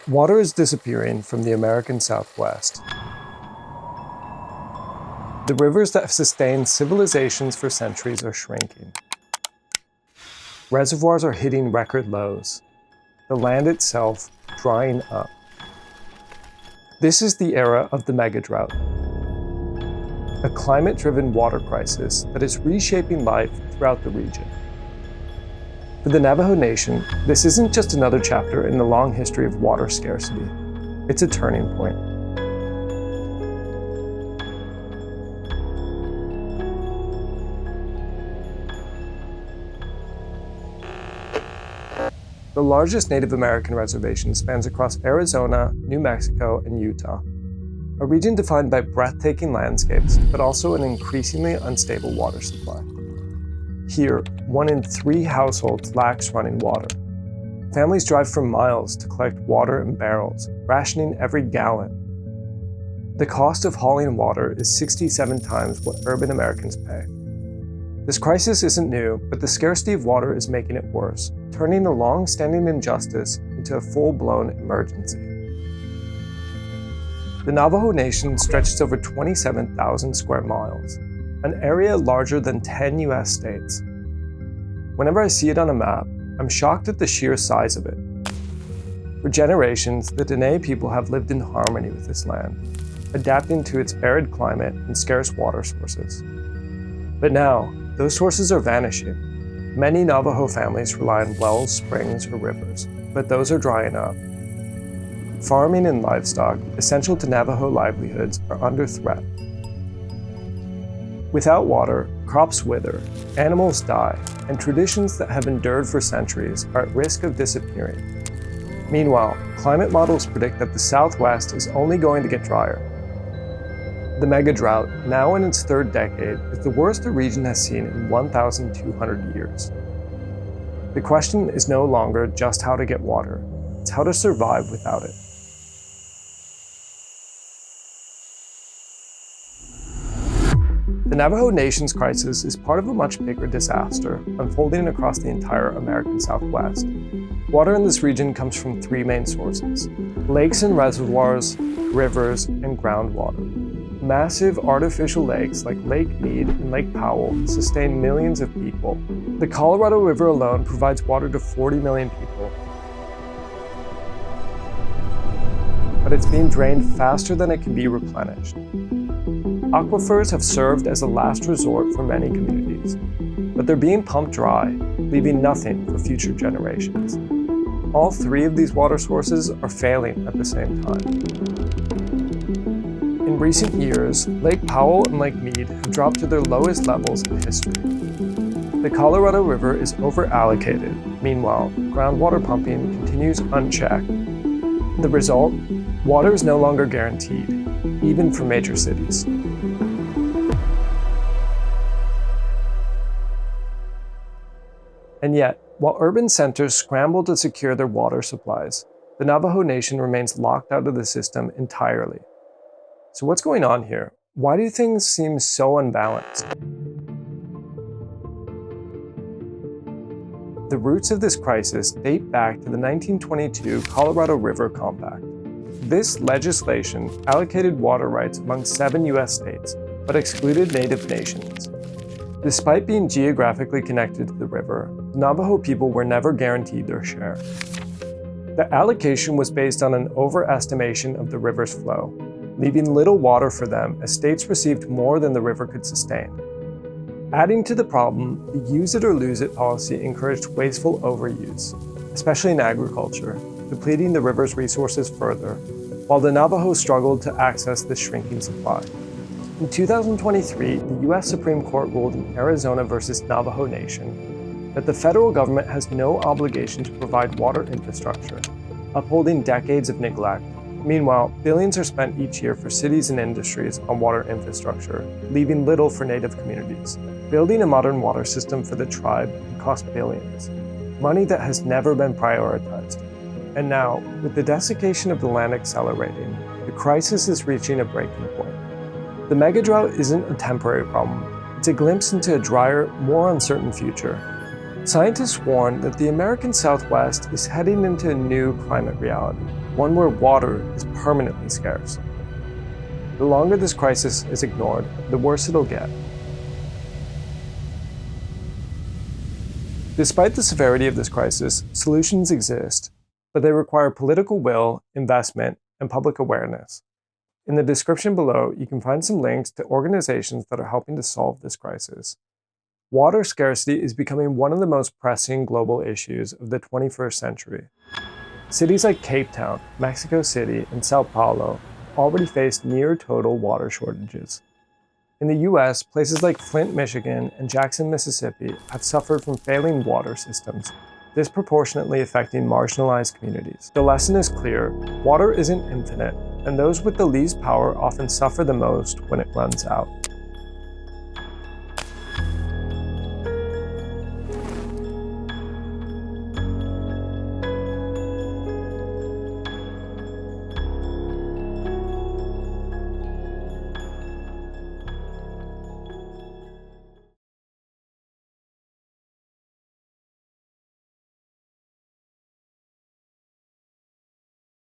Water is disappearing from the American Southwest. The rivers that have sustained civilizations for centuries are shrinking. Reservoirs are hitting record lows. The land itself drying up. This is the era of the mega drought, a climate-driven water crisis that is reshaping life throughout the region. For the Navajo Nation, this isn't just another chapter in the long history of water scarcity. It's a turning point. The largest Native American reservation spans across Arizona, New Mexico, and Utah, a region defined by breathtaking landscapes, but also an increasingly unstable water supply. Here, 1 in 3 households lacks running water. Families drive for miles to collect water in barrels, rationing every gallon. The cost of hauling water is 67 times what urban Americans pay. This crisis isn't new, but the scarcity of water is making it worse, turning a long-standing injustice into a full-blown emergency. The Navajo Nation stretches over 27,000 square miles, an area larger than 10 US states. Whenever I see it on a map, I'm shocked at the sheer size of it. For generations, the Dene people have lived in harmony with this land, adapting to its arid climate and scarce water sources. But now, those sources are vanishing. Many Navajo families rely on wells, springs, or rivers, but those are drying up. Farming and livestock, essential to Navajo livelihoods, are under threat. Without water, crops wither, animals die, and traditions that have endured for centuries are at risk of disappearing. Meanwhile, climate models predict that the Southwest is only going to get drier. The mega drought, now in its 3rd decade, is the worst the region has seen in 1,200 years. The question is no longer just how to get water, it's how to survive without it. The Navajo Nation's crisis is part of a much bigger disaster unfolding across the entire American Southwest. Water in this region comes from 3 main sources: lakes and reservoirs, rivers, and groundwater. Massive artificial lakes like Lake Mead and Lake Powell sustain millions of people. The Colorado River alone provides water to 40 million people. But it's being drained faster than it can be replenished. Aquifers have served as a last resort for many communities, but they're being pumped dry, leaving nothing for future generations. All 3 of these water sources are failing at the same time. In recent years, Lake Powell and Lake Mead have dropped to their lowest levels in history. The Colorado River is over-allocated. Meanwhile, groundwater pumping continues unchecked. The result? Water is no longer guaranteed, even for major cities. And yet, while urban centers scramble to secure their water supplies, the Navajo Nation remains locked out of the system entirely. So what's going on here? Why do things seem so unbalanced? The roots of this crisis date back to the 1922 Colorado River Compact. This legislation allocated water rights among 7 US states, but excluded Native nations. Despite being geographically connected to the river, the Navajo people were never guaranteed their share. The allocation was based on an overestimation of the river's flow, leaving little water for them as states received more than the river could sustain. Adding to the problem, the use it or lose it policy encouraged wasteful overuse, especially in agriculture, depleting the river's resources further, while the Navajo struggled to access this shrinking supply. In 2023, the US Supreme Court ruled in Arizona versus Navajo Nation that the federal government has no obligation to provide water infrastructure, upholding decades of neglect. Meanwhile, billions are spent each year for cities and industries on water infrastructure, leaving little for Native communities. Building a modern water system for the tribe can cost billions, money that has never been prioritized. And now, with the desiccation of the land accelerating, the crisis is reaching a breaking point. The megadrought isn't a temporary problem, it's a glimpse into a drier, more uncertain future. Scientists warn that the American Southwest is heading into a new climate reality, one where water is permanently scarce. The longer this crisis is ignored, the worse it'll get. Despite the severity of this crisis, solutions exist, but they require political will, investment, and public awareness. In the description below, you can find some links to organizations that are helping to solve this crisis. Water scarcity is becoming one of the most pressing global issues of the 21st century. Cities like Cape Town, Mexico City, and Sao Paulo already face near total water shortages. In the US, places like Flint, Michigan, and Jackson, Mississippi have suffered from failing water systems, disproportionately affecting marginalized communities. The lesson is clear: water isn't infinite, and those with the least power often suffer the most when it runs out.